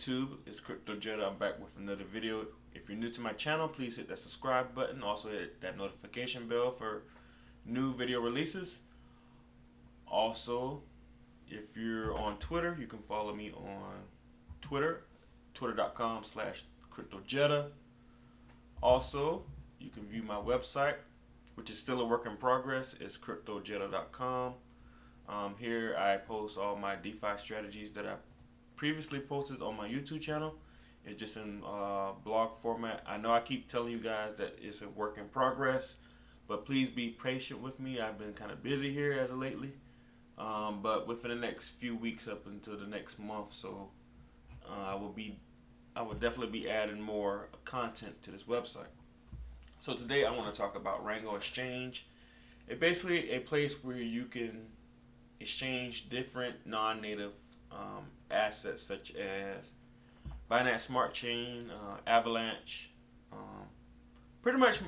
YouTube, it's Crypto Jetta. I'm back with another video. If you're new to my channel, please hit that subscribe button. Also hit that notification bell for new video releases. Also, if you're on Twitter, you can follow me on Twitter, twitter.com/CryptoJetta. Also, you can view my website, which is still a work in progress. It's cryptojetta.com. Here I post all my DeFi strategies that I previously posted on my YouTube channel. It's just in blog format. I know I keep telling you guys that it's a work in progress, but please be patient with me. I've been kind of busy here as of lately, but within the next few weeks up until the next month, so I will definitely be adding more content to this website. So today I want to talk about Rango Exchange. It's basically a place where you can exchange different non-native assets such as Binance Smart Chain, Avalanche, pretty much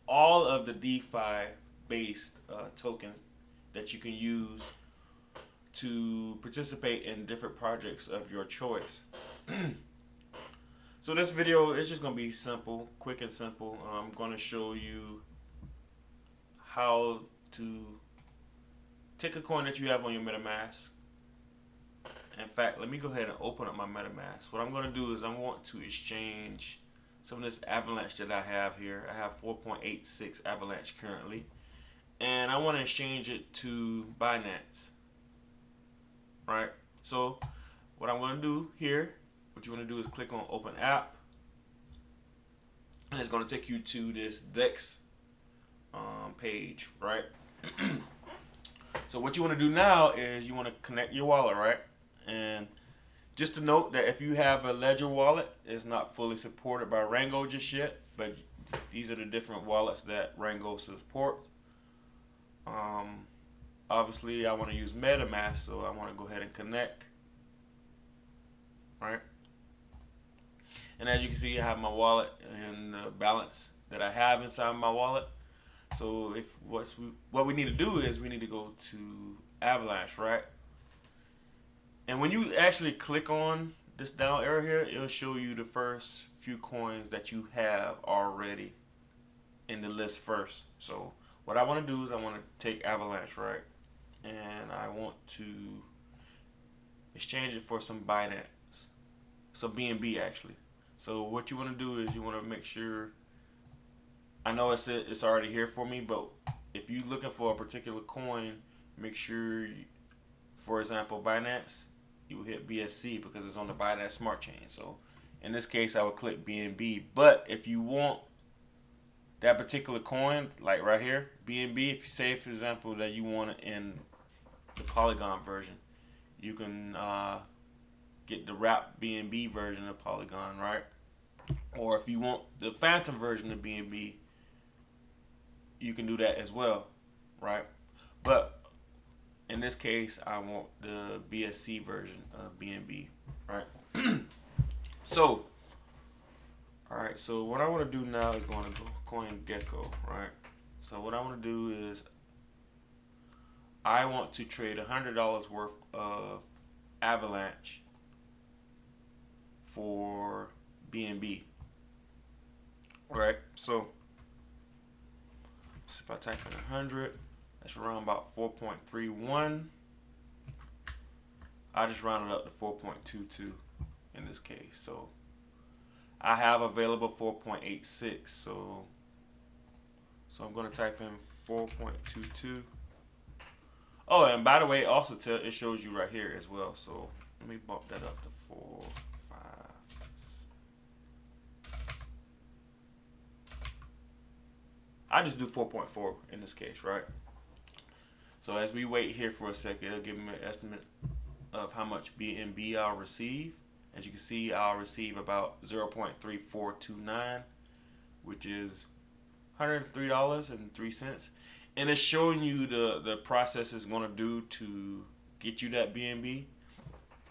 all of the DeFi based tokens that you can use to participate in different projects of your choice. So this video is just going to be simple, quick and simple. I'm going to show you how to take a coin that you have on your MetaMask. In fact, let me go ahead and open up my MetaMask. What I'm going to do is I want to exchange some of this Avalanche that I have here. I have 4.86 Avalanche currently. And I want to exchange it to Binance. Right? So what I'm going to do here, what you want to do is click on Open App. And it's going to take you to this DEX page, right? So what you want to do now is you want to connect your wallet, right? And just to note that if you have a Ledger wallet, it's not fully supported by Rango just yet, but these are the different wallets that Rango supports. Obviously, I want to use MetaMask, so I want to go ahead and connect, right? And as you can see, I have my wallet and the balance that I have inside my wallet. So what we need to do is we need to go to Avalanche, right? And when you actually click on this down arrow here, it'll show you the first few coins that you have already in the list first. So what I want to do is I want to take Avalanche, right? And I want to exchange it for some Binance, some BNB actually. So what you want to do is you want to make sure, I know it's already here for me, but if you're looking for a particular coin, make sure, for example, Binance, you will hit BSC because it's on the Binance Smart Chain. So in this case, I would click BNB. But if you want that particular coin, like right here, BNB, if you say, for example, that you want it in the Polygon version, you can get the wrap BNB version of Polygon, right? Or if you want the Phantom version of BNB, you can do that as well, right? But in this case, I want the BSC version of BNB, right? So, alright, so what I want to do now is going to go CoinGecko, right? So what I want to do is I want to trade $100 worth of Avalanche for BNB, right? So if I type in 100, that's around about 4.31. I just rounded up to 4.22 in this case. So I have available 4.86. So I'm going to type in 4.22. Oh, and by the way, also it shows you right here as well. So let me bump that up to 4, 5, 6. I just do 4.4 in this case, right? So as we wait here for a second, it'll give me an estimate of how much BNB I'll receive. As you can see, I'll receive about 0.3429, which is $103.03. And it's showing you the process it's going to do to get you that BNB.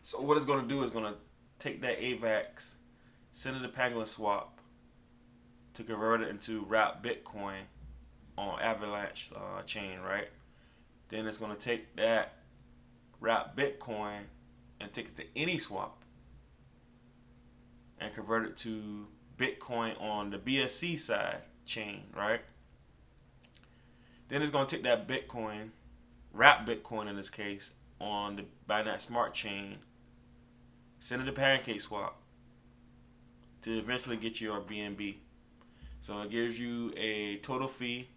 So what it's going to do is going to take that AVAX, send it to Pangolin Swap to convert it into wrap Bitcoin on Avalanche chain, right? Then it's going to take that wrap Bitcoin and take it to any swap and convert it to Bitcoin on the BSC side chain, right? Then it's going to take that Bitcoin, wrap Bitcoin in this case, on the Binance Smart Chain, send it to PancakeSwap to eventually get your BNB. So it gives you a total fee.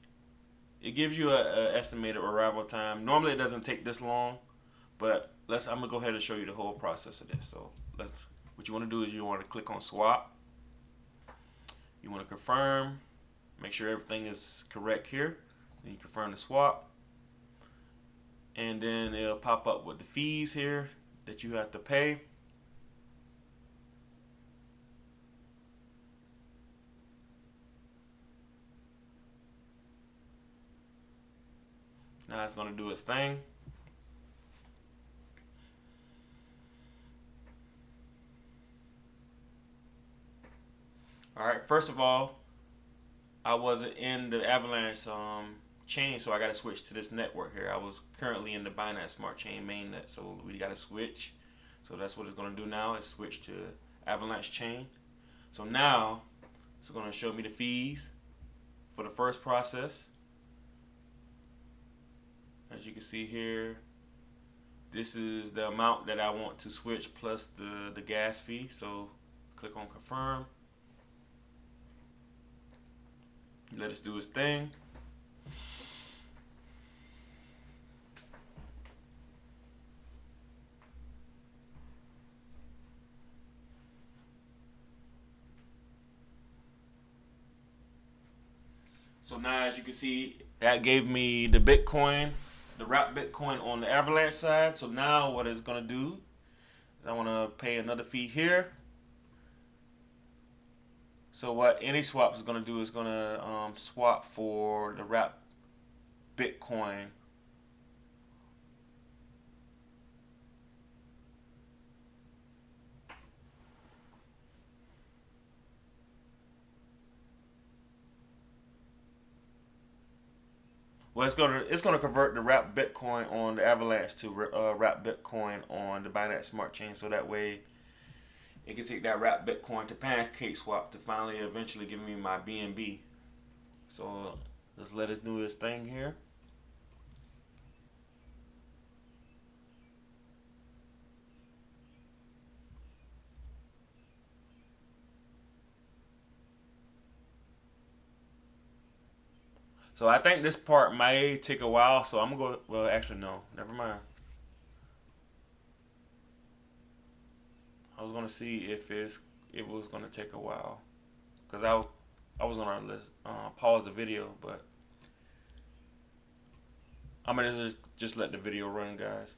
It gives you a estimated arrival time. Normally it doesn't take this long, but I'm gonna go ahead and show you the whole process of this. So what you want to do is you want to click on swap. You want to confirm, make sure everything is correct here. Then you confirm the swap, and then it'll pop up with the fees here that you have to pay. Now it's going to do its thing. All right, first of all, I wasn't in the Avalanche chain, so I got to switch to this network here. I was currently in the Binance Smart Chain mainnet, so we got to switch. So that's what it's going to do now, is switch to Avalanche chain. So now it's going to show me the fees for the first process. As you can see here, this is the amount that I want to switch plus the gas fee. So click on confirm. Let us do its thing. So now, as you can see, that gave me the Bitcoin, the wrapped Bitcoin on the Avalanche side. So now what it's going to do is I want to pay another fee here. So what AnySwap is going to do is going to swap for the wrapped Bitcoin. Well, it's gonna convert the wrapped Bitcoin on the Avalanche to wrapped Bitcoin on the Binance Smart Chain, so that way it can take that wrapped Bitcoin to PancakeSwap to finally eventually give me my BNB. So let's let it do its thing here. So I think this part may take a while, so I'm gonna go. Well, actually, no, never mind. I was gonna see if it was gonna take a while, cause I was gonna pause the video, but I'm gonna just let the video run, guys.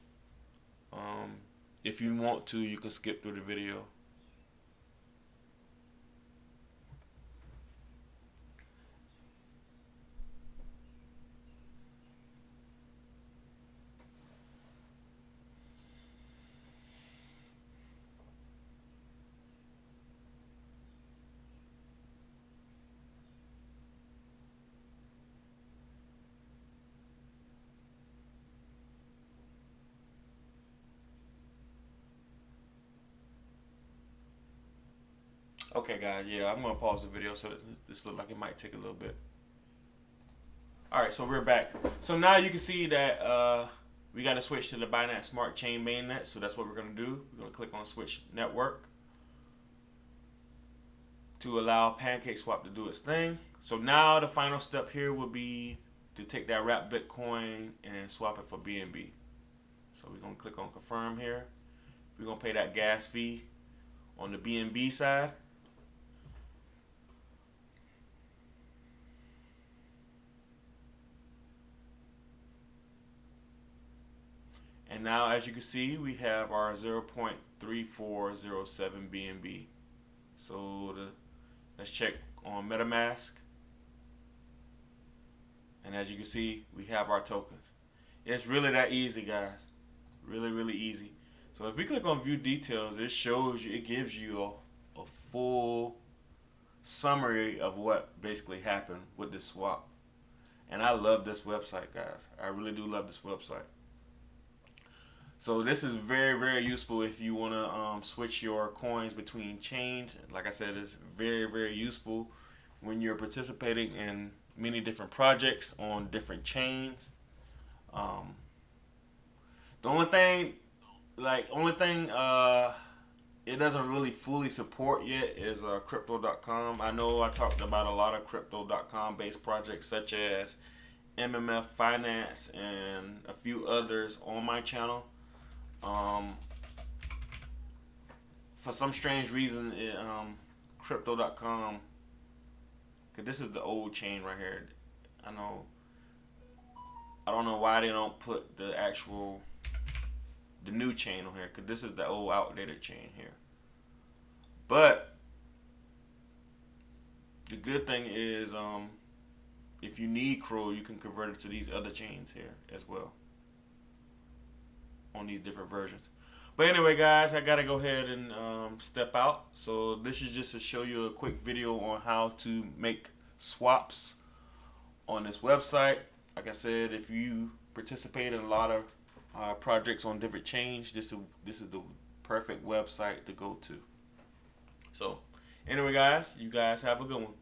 Um, if you want to, you can skip through the video. Okay, guys, yeah, I'm gonna pause the video so that this looks like it might take a little bit. All right, so we're back. So now you can see that we got to switch to the Binance Smart Chain mainnet. So that's what we're gonna do. We're gonna click on Switch Network to allow PancakeSwap to do its thing. So now the final step here will be to take that wrapped Bitcoin and swap it for BNB. So we're gonna click on confirm here. We're gonna pay that gas fee on the BNB side. And now, as you can see, we have our 0.3407 BNB. So let's check on MetaMask. And as you can see, we have our tokens. It's really that easy, guys. Really, really easy. So if we click on View Details, it shows you, it gives you a full summary of what basically happened with this swap. And I love this website, guys. I really do love this website. So this is very, very useful if you want to switch your coins between chains. Like I said, it's very, very useful when you're participating in many different projects on different chains. Um, the only thing it doesn't really fully support yet is crypto.com. I know I talked about a lot of crypto.com based projects such as MMF Finance and a few others on my channel. For some strange reason, crypto.com, cause this is the old chain right here. I know. I don't know why they don't put the new chain on here, cause this is the old outdated chain here. But the good thing is, if you need Crow, you can convert it to these other chains here as well on these different versions. But anyway, guys, I gotta go ahead and step out. So this is just to show you a quick video on how to make swaps on this website. Like I said, if you participate in a lot of projects on different chains, this is the perfect website to go to. So anyway, guys, you guys have a good one.